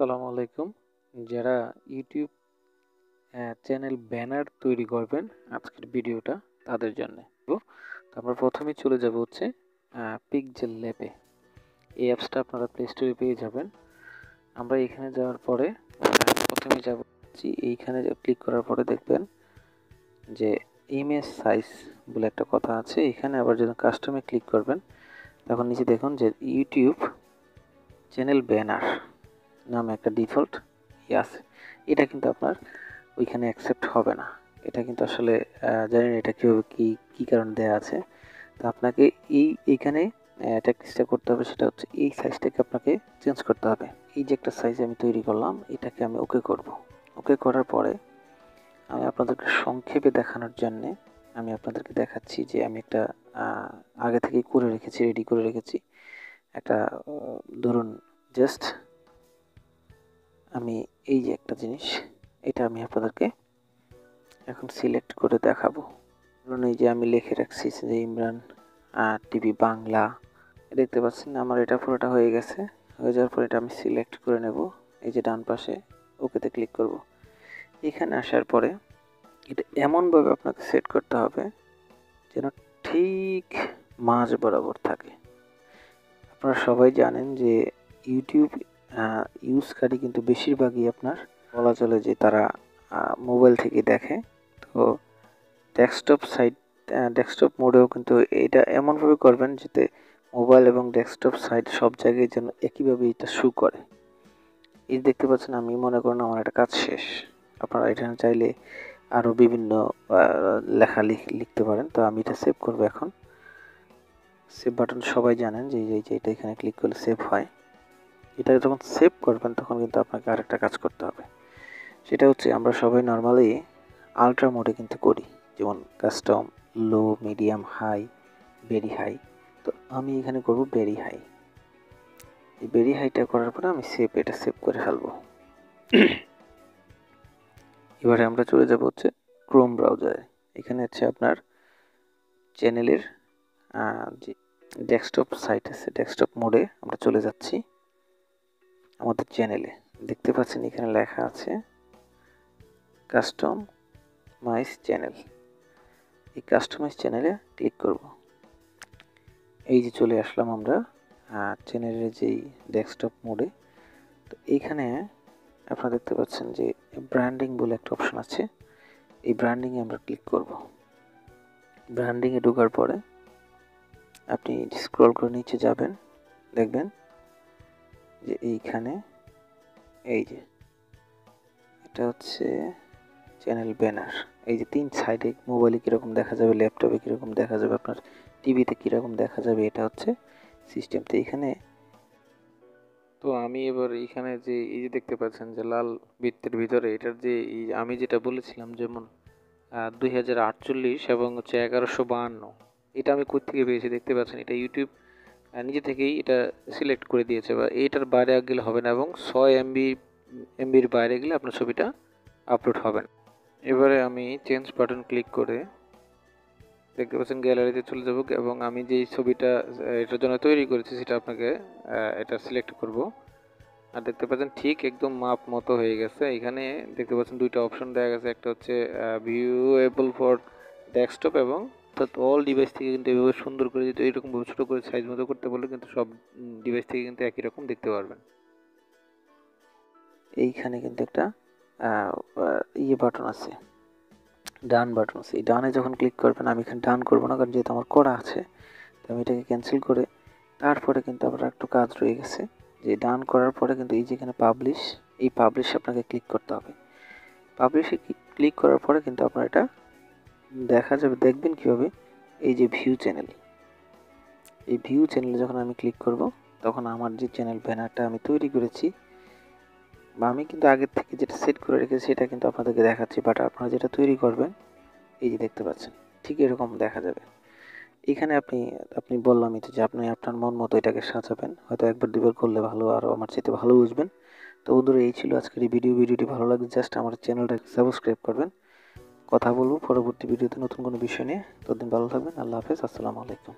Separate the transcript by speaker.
Speaker 1: আসসালামু আলাইকুম। যারা ইউটিউব চ্যানেল ব্যানার তৈরি করবেন আজকের ভিডিওটা তাদের জন্য। তো আমরা প্রথমেই চলে যাব হচ্ছে পিক্সেল ল্যাবে। এই অ্যাপসটা আপনারা প্লে স্টোরে পেয়ে যাবেন। আমরা এখানে যাওয়ার পরে প্রথমে যাব এইখানে ক্লিক করার পরে দেখবেন যে ইমেজ সাইজ বলে একটা কথা আছে। এখানে আবার যখন কাস্টমে ক্লিক করবেন তখন নিচে দেখুন যে ইউটিউব চ্যানেল ব্যানার নামে একটা ডিফল্ট আছে। এটা কিন্তু আপনার ওইখানে অ্যাকসেপ্ট হবে না। এটা কিন্তু আসলে জানি না এটা কীভাবে কী কারণে দেওয়া আছে। তো আপনাকে এইখানে ট্যাকটিক্সটা করতে হবে, সেটা হচ্ছে এই সাইজটাকে আপনাকে চেঞ্জ করতে হবে। এই যে একটা সাইজ আমি তৈরি করলাম, এটাকে আমি ওকে করব। ওকে করার পরে আমি আপনাদেরকে সংক্ষেপে দেখানোর জন্যে আমি আপনাদেরকে দেখাচ্ছি যে আমি একটা আগে থেকেই করে রেখেছি, রেডি করে রেখেছি একটা ধরুন জাস্ট আমি এই যে একটা জিনিস, এটা আমি আপনাদেরকে এখন সিলেক্ট করে দেখাবো। ধরুন এই যে আমি লিখে রাখছি যে ইমরান টিভি বাংলা, দেখতে পাচ্ছেন আমার এটা পুরোটা হয়ে গেছে। হয়ে যাওয়ার পর এটা আমি সিলেক্ট করে নেব, এই যে ডান পাশে ওকেতে ক্লিক করব। এখানে আসার পরে এটা এমনভাবে আপনাকে সেট করতে হবে যেন ঠিক মাঝ বরাবর থাকে। আপনারা সবাই জানেন যে ইউটিউব ইউজকারী কিন্তু বেশিরভাগই আপনার বলা চলে যে তারা মোবাইল থেকে দেখে। তো ডেস্কটপ মোডেও কিন্তু এটা এমনভাবে করবেন যাতে মোবাইল এবং ডেস্কটপ সাইট সব জায়গায় যেন একইভাবে এটা শো করে। এই দেখতে পাচ্ছেন আমি মনে করেন আমার একটা কাজ শেষ। আপনারা এখানে চাইলে আরও বিভিন্ন লেখা লিখতে পারেন। তো আমি এটা সেভ করবো এখন। সেভ বাটন সবাই জানেন যে এটা এখানে ক্লিক করলে সেভ হয়। এটা যখন সেভ করবেন তখন কিন্তু আপনাকে আরেকটা কাজ করতে হবে, সেটা হচ্ছে আমরা সবাই নর্মালি আলট্রা মোডে কিন্তু করি, যেমন কাস্টম, লো, মিডিয়াম, হাই, ভেরি হাই। তো আমি এখানে করব ভেরি হাই। এই ভেরি হাইটা করার পরে আমি এটা সেভ করে ফেলবো। এবারে আমরা চলে যাব হচ্ছে ক্রোম ব্রাউজারে। এখানে হচ্ছে আপনার চ্যানেলের যে ডেস্কটপ সাইট আছে, ডেস্কটপ মোডে আমরা চলে যাচ্ছি। আমাদের চ্যানেলে দেখতে পাচ্ছেন এখানে লেখা আছে কাস্টমাইজ চ্যানেল। এই কাস্টমাইজ চ্যানেলে ক্লিক করব। এই যে চলে আসলাম আমরা চ্যানেলের যেই ডেস্কটপ মোডে। তো এইখানে আপনারা দেখতে পাচ্ছেন যে ব্র্যান্ডিং বলে একটা অপশন আছে। এই ব্র্যান্ডিংয়ে আমরা ক্লিক করব। ব্র্যান্ডিংয়ে ঢোকার পরে আপনি স্ক্রল করে নিচে যাবেন, দেখবেন যে এইখানে এই যে এটা হচ্ছে চ্যানেল ব্যানার। এই যে 3 সাইডে মোবাইলে কীরকম দেখা যাবে, ল্যাপটপে কীরকম দেখা যাবে, আপনার টিভিতে কীরকম দেখা যাবে, এটা হচ্ছে সিস্টেম। তো এইখানে তো আমি এবার এইখানে যে এই যে দেখতে পাচ্ছেন যে লাল বৃত্তের ভিতরে এটার যে আমি যেটা বলেছিলাম যেমন 2048 এবং হচ্ছে 1152, এটা আমি কোত্থেকে পেয়েছি দেখতে পাচ্ছেন। এটা ইউটিউব নিজে থেকেই এটা সিলেক্ট করে দিয়েছে, বা এইটার বাইরে গেলে হবে না, এবং 6 এমবির বাইরে গেলে আপনার ছবিটা আপলোড হবে না। এবারে আমি চেঞ্জ বাটন ক্লিক করে দেখতে পাচ্ছেন গ্যালারিতে চলে যাব, এবং আমি যেই ছবিটা এটার জন্য তৈরি করেছি সেটা আপনাকে এটা সিলেক্ট করব। আর দেখতে পাচ্ছেন ঠিক একদম মাপ মতো হয়ে গেছে। এখানে দেখতে পাচ্ছেন দুইটা অপশন দেওয়া গেছে, একটা হচ্ছে ভিউয়েবল ফর ডেস্কটপ এবং অল ডিভাইস থেকে কিন্তু এভাবে সুন্দর করে যদি এইরকমভাবে ছোটো করে সাইজ মতো করতে বললে কিন্তু সব ডিভাইস থেকে কিন্তু একই রকম দেখতে পারবেন। এইখানে কিন্তু একটা বাটন আছে, ডান বাটন আছে। এই ডানে যখন ক্লিক করবেন, আমি এখানে ডান করবো না কারণ যেহেতু আমার করা আছে, তো আমি এটাকে ক্যান্সেল করে তারপরে কিন্তু আবার একটু কাজ রয়ে গেছে। যে ডান করার পরে কিন্তু এই যেখানে পাবলিশ, এই পাবলিশে আপনাকে ক্লিক করতে হবে। পাবলিশে ক্লিক করার পরে কিন্তু আপনার এটা দেখা যাবে, দেখবেন কীভাবে, এই যে ভিউ চ্যানেল, এই ভিউ চ্যানেলে যখন আমি ক্লিক করব তখন আমার যে চ্যানেল ব্যানারটা আমি তৈরি করেছি বা আমি কিন্তু আগের থেকে যেটা সেট করে রেখেছি সেটা কিন্তু আপনাদেরকে দেখাচ্ছি, বাট আপনারা যেটা তৈরি করবেন এই যে দেখতে পাচ্ছেন ঠিক এরকম দেখা যাবে। এখানে আপনি বললামই তো যে আপনি আপনার মন মতো এটাকে সাজাবেন, হয়তো একবার দুবার করলে ভালো, আরও আমার চেয়ে ভালো বুঝবেন। তো বন্ধুরা, এই ছিল আজকের এই ভিডিওটি ভালো লাগলে জাস্ট আমার চ্যানেলটাকে সাবস্ক্রাইব করবেন। কথা বলবো পরবর্তী ভিডিওতে নতুন কোনো বিষয় নিয়ে। ততদিন ভালো থাকবেন। আল্লাহ হাফেজ। আসসালামু আলাইকুম।